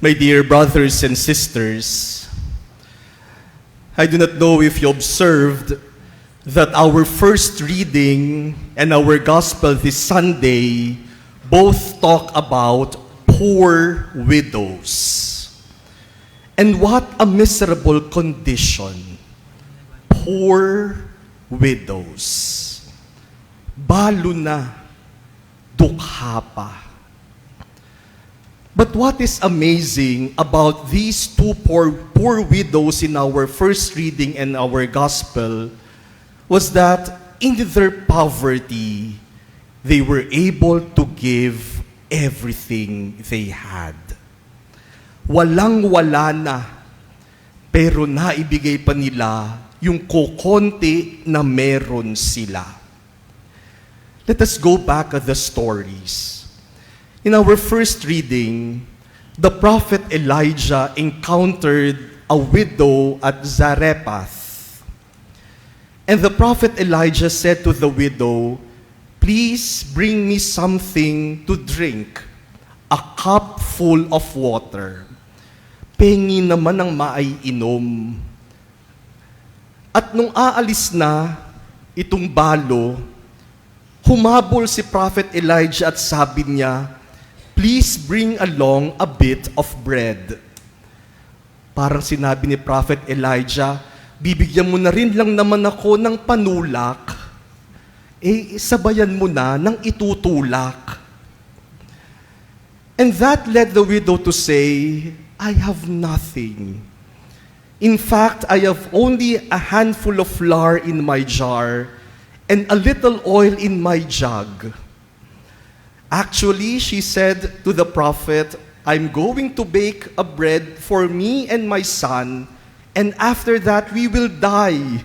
My dear brothers and sisters, I do not know if you observed that our first reading and our gospel this Sunday both talk about poor widows. And what a miserable condition. Poor widows. Balo na, dukha pa. But what is amazing about these two poor widows in our first reading and our gospel was that in their poverty, they were able to give everything they had. Walang-wala na, pero naibigay pa nila yung kokonti na meron sila. Let us go back at the stories. In our first reading, the prophet Elijah encountered a widow at Zarephath. And the prophet Elijah said to the widow, "Please bring me something to drink, a cup full of water." Pengi naman ang maiinom. At nung aalis na itong balo, humabol si prophet Elijah at sabi niya, "Please bring along a bit of bread." Parang sinabi ni Prophet Elijah, bibigyan mo na rin lang naman ako ng panulak, sabayan mo na ng itutulak. And that led the widow to say, "I have nothing. In fact, I have only a handful of flour in my jar and a little oil in my jug." Actually, she said to the prophet, "I'm going to bake a bread for me and my son, and after that we will die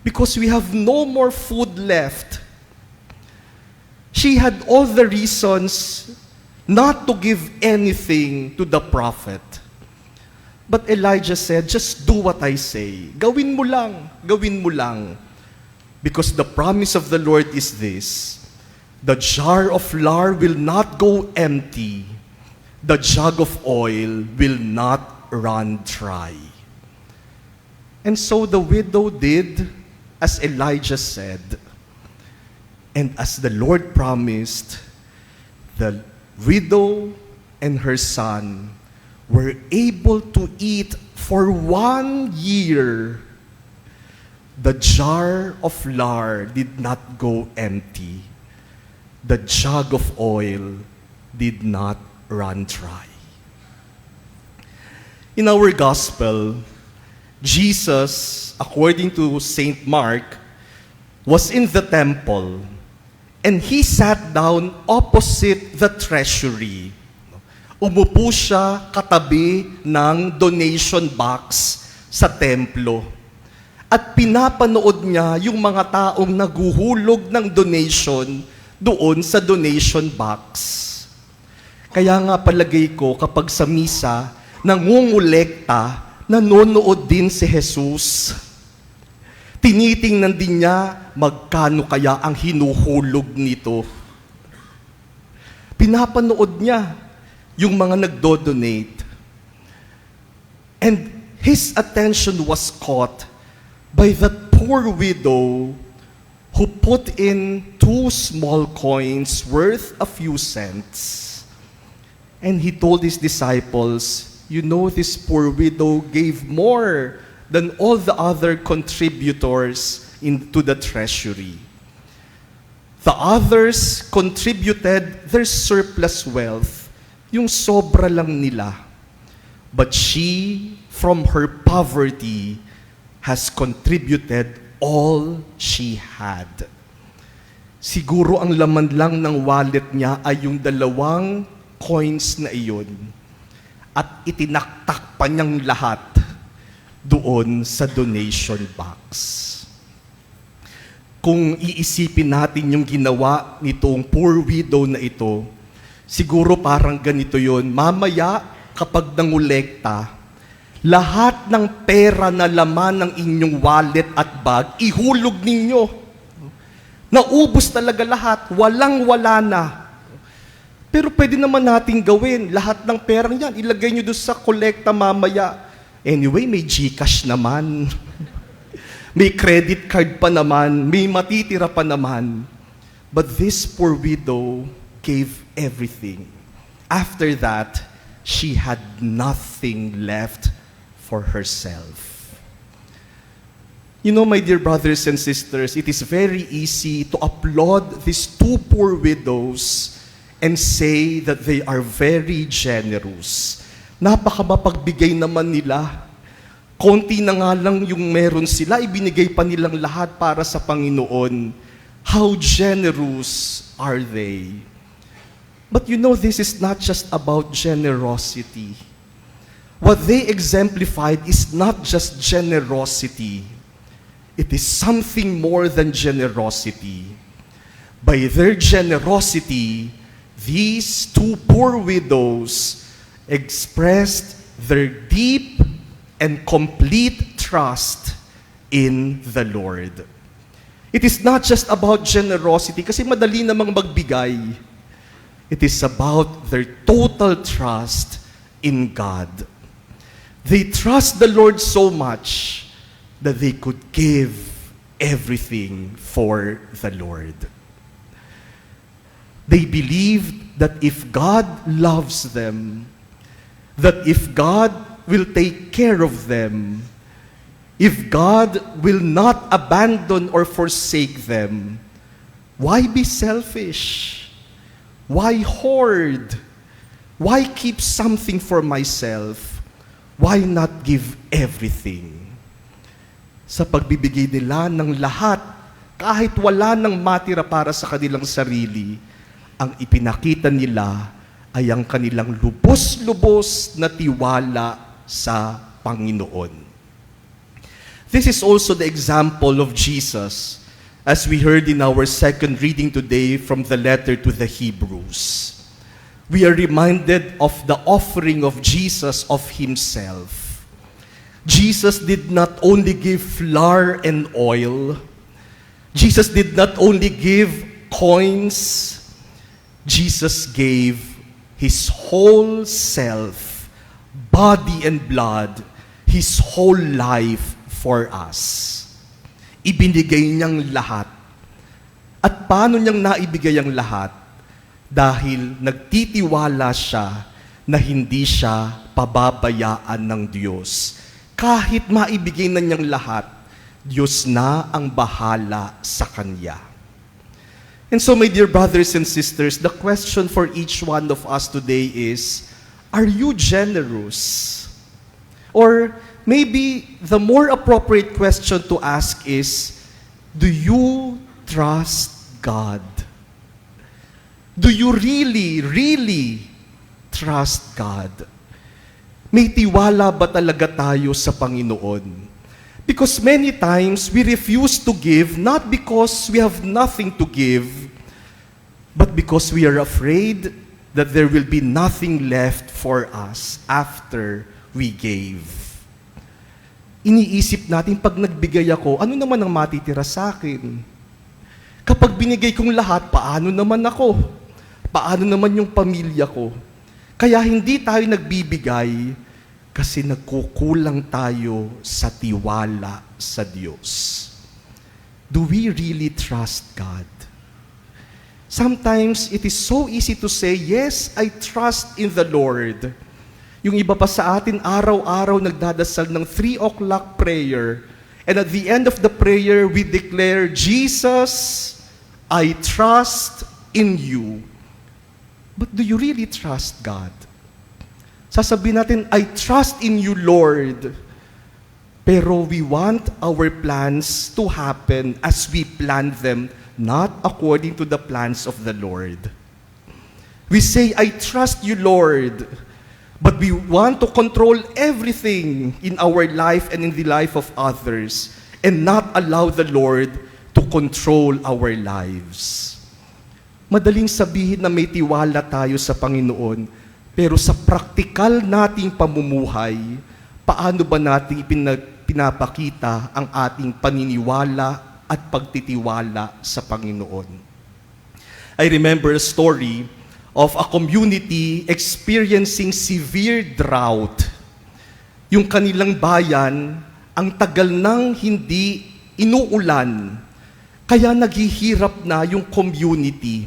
because we have no more food left." She had all the reasons not to give anything to the prophet. But Elijah said, "Just do what I say. Gawin mo lang, gawin mo lang. Because the promise of the Lord is this: the jar of flour will not go empty. The jug of oil will not run dry." And so the widow did as Elijah said. And as the Lord promised, the widow and her son were able to eat for 1 year. The jar of flour did not go empty. The jug of oil did not run dry. In our gospel, Jesus, according to St. Mark, was in the temple and he sat down opposite the treasury. Umupo siya katabi ng donation box sa templo. At pinapanood niya yung mga taong naguhulog ng donation doon sa donation box. Kaya nga palagay ko kapag sa misa, nangungulekta, nanonood din si Jesus. Tinitingnan din niya magkano kaya ang hinuhulog nito. Pinapanood niya yung mga nagdo-donate. And his attention was caught by that poor widow who put in 2 small coins worth a few cents. And he told his disciples, "You know, this poor widow gave more than all the other contributors into the treasury. The others contributed their surplus wealth, yung sobra lang nila. But she, from her poverty, has contributed all she had." Siguro ang laman lang ng wallet niya ay yung 2 coins na iyon. At itinaktak pa niyang lahat doon sa donation box. Kung iisipin natin yung ginawa nitong poor widow na ito, siguro parang ganito yon. Mamaya, kapag nangulekta, lahat ng pera na laman ng inyong wallet at bag, ihulog ninyo. Naubos talaga lahat, walang-wala na. Pero pwede naman nating gawin, lahat ng perang yan, ilagay nyo doon sa kolekta mamaya. Anyway, may GCash naman. May credit card pa naman, may matitira pa naman. But this poor widow gave everything. After that, she had nothing left for herself. You know, my dear brothers and sisters, it is very easy to applaud these two poor widows and say that they are very generous. Napakamapagbigay naman nila. Konti na nga lang yung meron sila, ibinigay pa nilang lahat para sa Panginoon. How generous are they? But you know, this is not just about generosity. What they exemplified is not just generosity. It is something more than generosity. By their generosity, these two poor widows expressed their deep and complete trust in the Lord. It is not just about generosity, kasi madali namang magbigay. It is about their total trust in God. They trust the Lord so much that they could give everything for the Lord. They believed that if God loves them, that if God will take care of them, if God will not abandon or forsake them, why be selfish? Why hoard? Why keep something for myself? Why not give everything? Sa pagbibigay nila ng lahat, kahit wala nang matira para sa kanilang sarili, ang ipinakita nila ay ang kanilang lubos-lubos na tiwala sa Panginoon. This is also the example of Jesus, as we heard in our second reading today from the letter to the Hebrews. We are reminded of the offering of Jesus of Himself. Jesus did not only give flour and oil. Jesus did not only give coins. Jesus gave His whole self, body and blood, His whole life for us. Ibinigay niyang lahat. At paano niyang naibigay ang lahat? Dahil nagtitiwala siya na hindi siya pababayaan ng Diyos. Kahit maibigay na niyang lahat, Diyos na ang bahala sa Kanya. And so, my dear brothers and sisters, the question for each one of us today is, are you generous? Or maybe the more appropriate question to ask is, do you trust God? Do you really, really trust God? May tiwala ba talaga tayo sa Panginoon? Because many times we refuse to give not because we have nothing to give, but because we are afraid that there will be nothing left for us after we gave. Iniisip natin, pag nagbigay ako, ano naman ang matitira sa akin? Kapag binigay kong lahat, paano naman ako? Paano naman yung pamilya ko? Kaya hindi tayo nagbibigay kasi nagkukulang tayo sa tiwala sa Diyos. Do we really trust God? Sometimes it is so easy to say, yes, I trust in the Lord. Yung iba pa sa atin, araw-araw nagdadasal ng 3 o'clock prayer. And at the end of the prayer, we declare, Jesus, I trust in you. But do you really trust God? Sasabihin natin, I trust in you, Lord. Pero we want our plans to happen as we plan them, not according to the plans of the Lord. We say, I trust you, Lord. But we want to control everything in our life and in the life of others and not allow the Lord to control our lives. Madaling sabihin na may tiwala tayo sa Panginoon, pero sa praktikal nating pamumuhay, paano ba natin pinapakita ang ating paniniwala at pagtitiwala sa Panginoon? I remember a story of a community experiencing severe drought. Yung kanilang bayan, ang tagal nang hindi inuulan, kaya naghihirap na yung community.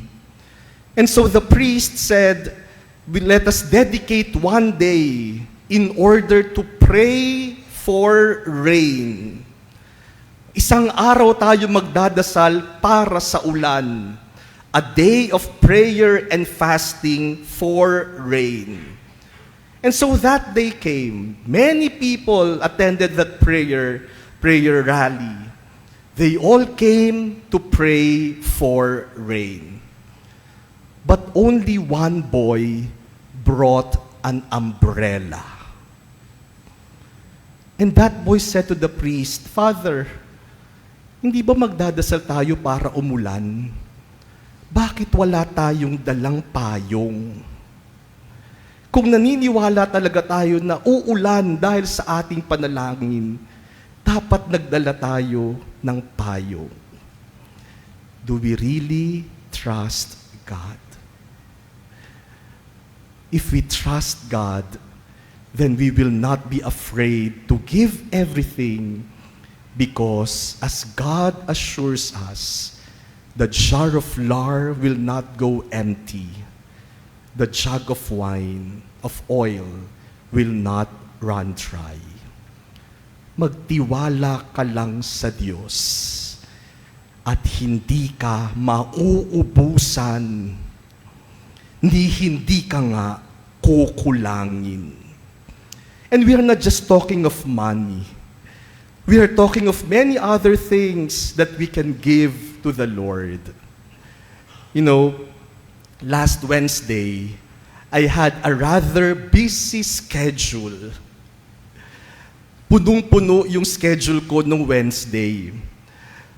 And so the priest said, let us dedicate one day in order to pray for rain. Isang araw tayo magdadasal para sa ulan. A day of prayer and fasting for rain. And so that day came. Many people attended that prayer rally. They all came to pray for rain. But only one boy brought an umbrella. And that boy said to the priest, "Father, hindi ba magdadasal tayo para umulan? Bakit wala tayong dalang payong? Kung naniniwala talaga tayo na uulan dahil sa ating panalangin, dapat nagdala tayo ng payong." Do we really trust God? If we trust God, then we will not be afraid to give everything, because as God assures us, the jar of flour will not go empty. The jug of wine, of oil, will not run dry. Magtiwala ka lang sa Diyos at hindi ka mauubusan. Hindi ka nga kukulangin. And we are not just talking of money. We are talking of many other things that we can give to the Lord. You know, last Wednesday, I had a rather busy schedule. Punong-puno yung schedule ko nung Wednesday.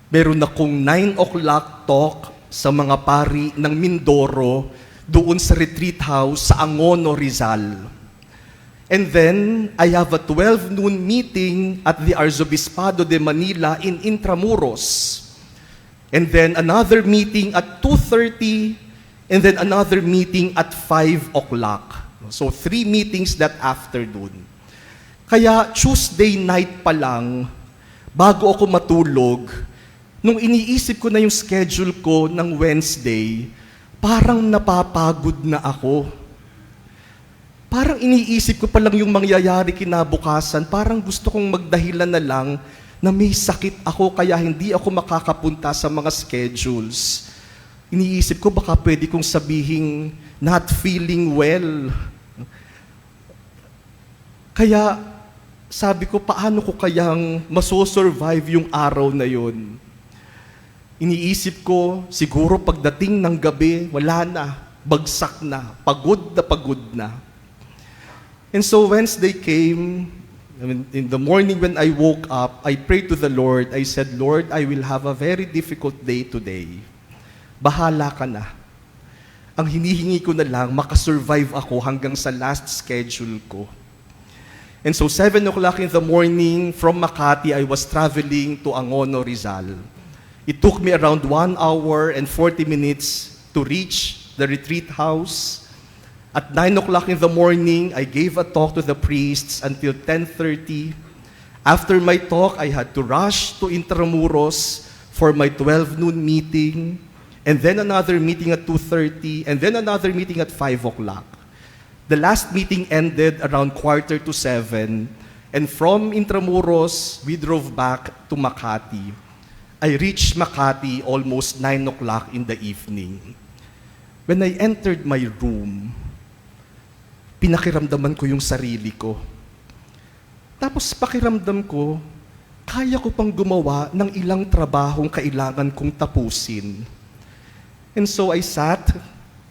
Meron akong 9 o'clock talk sa mga pari ng Mindoro doon sa retreat house sa Angono, Rizal. And then, I have a 12 noon meeting at the Arzobispado de Manila in Intramuros. And then another meeting at 2:30, and then another meeting at 5 o'clock. So 3 meetings that afternoon. Kaya Tuesday night pa lang, bago ako matulog, nung iniisip ko na yung schedule ko ng Wednesday, parang napapagod na ako. Parang iniisip ko pa lang yung mangyayari kinabukasan, parang gusto kong magdahilan na lang na may sakit ako kaya hindi ako makakapunta sa mga schedules. Iniisip ko baka pwede kong sabihing not feeling well. Kaya sabi ko, paano ko kayang masosurvive yung araw na yun? Iniisip ko, siguro pagdating ng gabi, wala na, bagsak na, pagod na. And so Wednesday came, in the morning when I woke up, I prayed to the Lord. I said, "Lord, I will have a very difficult day today. Bahala ka na. Ang hinihingi ko na lang, makasurvive ako hanggang sa last schedule ko." And so 7 o'clock in the morning, from Makati, I was traveling to Angono, Rizal. It took me around 1 hour and 40 minutes to reach the retreat house. At 9 o'clock in the morning, I gave a talk to the priests until 10:30. After my talk, I had to rush to Intramuros for my 12 noon meeting, and then another meeting at 2:30, and then another meeting at 5 o'clock. The last meeting ended around 6:45, and from Intramuros, we drove back to Makati. I reached Makati almost 9 o'clock in the evening. When I entered my room, pinakiramdaman ko yung sarili ko. Tapos pakiramdam ko, kaya ko pang gumawa ng ilang trabahong kailangan kong tapusin. And so I sat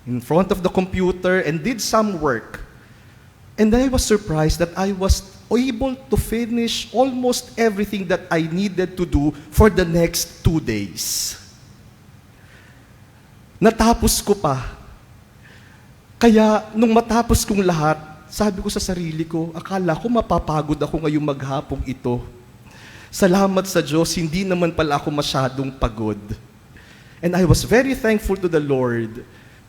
in front of the computer and did some work. And I was surprised that I was able to finish almost everything that I needed to do for the next 2 days. Natapos ko pa. Kaya nung matapos kong lahat, sabi ko sa sarili ko, akala ko mapapagod ako ngayong maghapong ito. Salamat sa Diyos, hindi naman pala ako masyadong pagod. And I was very thankful to the Lord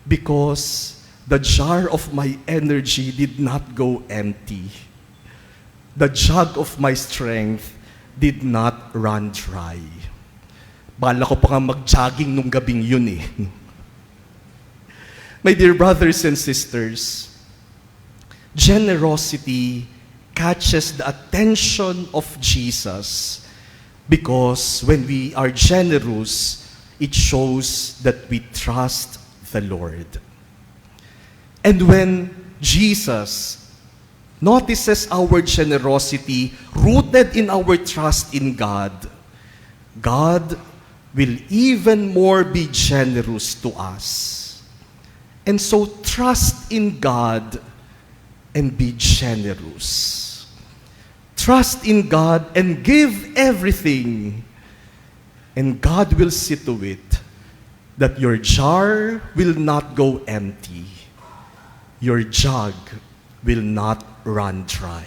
because the jar of my energy did not go empty. The jug of my strength did not run dry. Bala ko pa nga mag-jogging nung gabing yun eh. My dear brothers and sisters, generosity catches the attention of Jesus because when we are generous, it shows that we trust the Lord. And when Jesus notices our generosity rooted in our trust in God, God will even more be generous to us. And so trust in God and be generous. Trust in God and give everything. And God will see to it that your jar will not go empty. Your jug will not run dry.